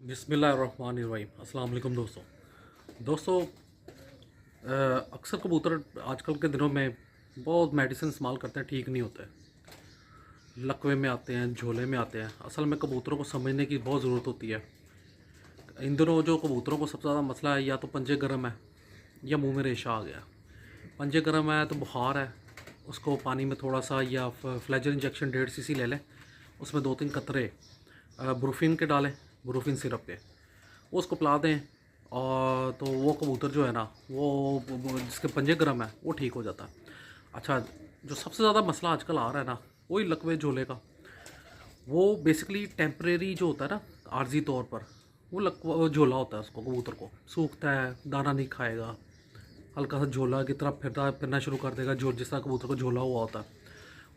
बिस्मिल्लाहिर्रहमानिर्रहीम। अस्सलाम वालेकुम दोस्तों। अक्सर कबूतर आजकल के दिनों में बहुत मेडिसिन इस्तेमाल करते हैं, ठीक नहीं होते। लकवे में आते हैं, झोले में आते हैं। असल में कबूतरों को समझने की बहुत ज़रूरत होती है। इन दिनों जो कबूतरों को सबसे ज़्यादा मसला है, या तो पंजे गर्म है या मुंह में रेशा आ गया। पंजे गर्म है तो बुखार है, उसको पानी में थोड़ा सा या फ्लेजर इंजेक्शन 1.5 सीसी ले लें, उसमें 2-3 कतरे ब्रूफिन के डालें, ब्रूफिन सिरप के, वो उसको पिला दें। और तो वो कबूतर जो है ना, वो जिसके पंजे गर्म है वो ठीक हो जाता है। अच्छा, जो सबसे ज़्यादा मसला आजकल आ रहा है ना, वही लकवे झोले का। वो बेसिकली टेम्परेरी जो होता है ना, आर्जी तौर पर वो लकवा झोला होता है, उसको कबूतर को सूखता है, दाना नहीं खाएगा, हल्का सा झोला की तरफ फिरना शुरू कर देगा, जो जिस तरह कबूतर को झोला हुआ होता है।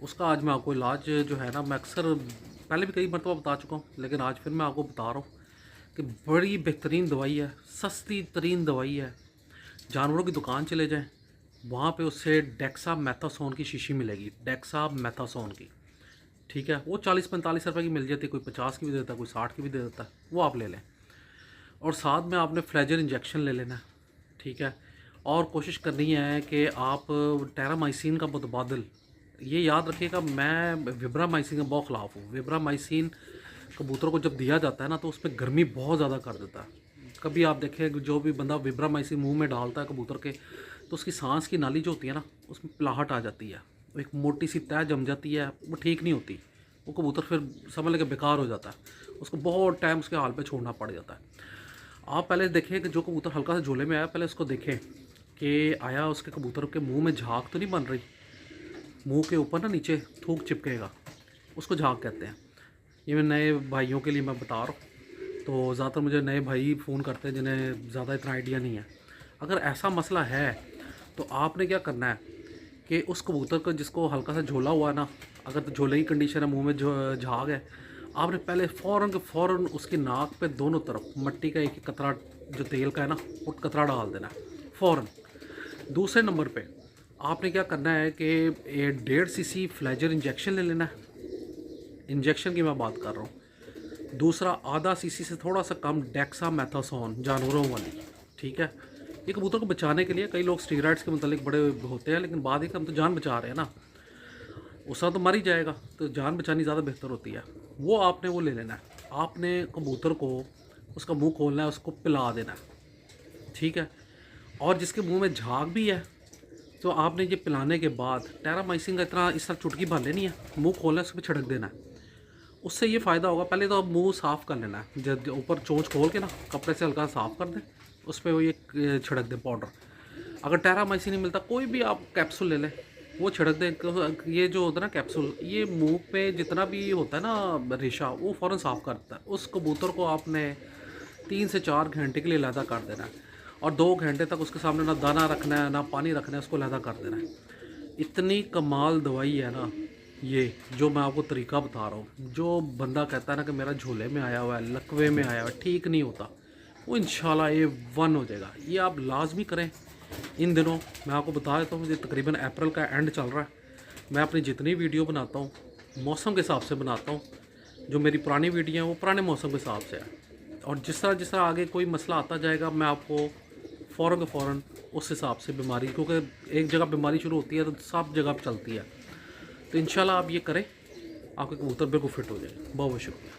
उसका आज मैं आपको इलाज जो है ना, मैं अक्सर पहले भी कई मरतबा बता चुका हूँ, लेकिन आज फिर मैं आपको बता रहा हूँ कि बड़ी बेहतरीन दवाई है, सस्ती तरीन दवाई है। जानवरों की दुकान चले जाएं, वहाँ पे उससे डेक्सामेथासोन की शीशी मिलेगी, डेक्सामेथासोन की, ठीक है। वो 40-45 रुपये की मिल जाती है, कोई 50 की भी दे देता है, कोई 60 की भी दे देता है, वो आप ले लें। और साथ में आपने फ्लेजर इंजेक्शन ले लेना है, ठीक है। और कोशिश करनी है कि आप टेरामाइसिन का मुतबादिल, ये याद रखिएगा, मैं विब्रामाइसिन का बहुत ख़िलाफ़ हूँ। विब्रामाइसिन कबूतर को जब दिया जाता है ना, तो उसमें गर्मी बहुत ज़्यादा कर देता है। कभी आप देखें, जो भी बंदा विब्रामाइसिन मुंह में डालता है कबूतर के, तो उसकी सांस की नाली जो होती है ना, उसमें पिलाहट आ जाती है, एक मोटी सी तह जम जाती है, वो ठीक नहीं होती। वो कबूतर फिर समझ लेके बेकार हो जाता है, उसको बहुत टाइम उसके हाल पे छोड़ना पड़ जाता है। आप पहले देखें कि जो कबूतर हल्का सा झोले में आया, पहले उसको देखें कि आया उसके कबूतर के मुंह में झाग तो नहीं बन रही, मुंह के ऊपर ना नीचे थूक चिपकेगा, उसको झाग कहते हैं। ये मैं नए भाइयों के लिए मैं बता रहा हूँ, तो ज़्यादातर मुझे नए भाई फ़ोन करते हैं जिन्हें ज़्यादा इतना आइडिया नहीं है। अगर ऐसा मसला है तो आपने क्या करना है कि उस कबूतर को जिसको हल्का सा झोला हुआ है ना, अगर तो झोले की कंडीशन है, मुंह में जो झाग है, आपने पहले फ़ौरन उसकी नाक पे दोनों तरफ मिट्टी का एक कतरा जो तेल का है ना, वो कतरा डाल देना है फ़ौरन। दूसरे नंबर पे आपने क्या करना है कि 1.5 सीसी फ्लेजर इंजेक्शन ले लेना है, इंजेक्शन की मैं बात कर रहा हूँ। दूसरा आधा सीसी से थोड़ा सा कम डेक्सामेथासोन जानवरों वाली, ठीक है। ये कबूतर को बचाने के लिए, कई लोग स्टीरॉइड्स के मतलब बड़े होते हैं, लेकिन बाद ही हम तो जान बचा रहे हैं ना, उसका तो मर ही जाएगा, तो जान बचानी ज़्यादा बेहतर होती है। वो आपने वो ले लेना है, आपने कबूतर को उसका मुंह खोलना है, उसको पिला देना है, ठीक है। और जिसके मुंह में झाग भी है, तो आपने ये पिलाने के बाद टेरामाइसिन का इतना इस तरह चुटकी भर लेनी है, मुंह खोलना है, उस पर छिड़क देना है। उससे ये फ़ायदा होगा, पहले तो आप मुंह साफ़ कर लेना है, जब ऊपर चोंच खोल के ना कपड़े से हल्का साफ़ कर दें, उस पर वो ये छिड़क दें पाउडर। अगर टेरामाइसिन नहीं मिलता, कोई भी आप कैप्सूल ले लें, वो छिड़क दें। ये जो होता है ना कैप्सूल, ये मुंह पे जितना भी होता है ना रेशा, वो फ़ौरन साफ़ करता है। उस कबूतर को आपने 3 से 4 घंटे के लिए अलहदा कर देना है, और 2 घंटे तक उसके सामने ना दाना रखना है ना पानी रखना है, उसको अलहदा कर देना है। इतनी कमाल दवाई है ना ये, जो मैं आपको तरीका बता रहा हूँ। जो बंदा कहता है ना कि मेरा झोले में आया हुआ है, लकवे में आया हुआ है, ठीक नहीं होता, वो इंशाल्लाह A1 हो जाएगा। ये आप लाजमी करें। इन दिनों मैं आपको बता देता हूँ, ये तकरीबन अप्रैल का एंड चल रहा है। मैं अपनी जितनी वीडियो बनाता हूँ मौसम के हिसाब से बनाता हूँ। जो मेरी पुरानी वीडियो हैं वो पुराने मौसम के हिसाब से है, और जिस तरह आगे कोई मसला आता जाएगा, मैं आपको फ़ौरन के फ़ौरन उस हिसाब से बीमारी, क्योंकि एक जगह बीमारी शुरू होती है तो सब जगह पर चलती है। तो इंशाल्लाह आप ये करें, आपके कबूतर बिल्कुल फिट हो जाए। बहुत बहुत शुक्रिया।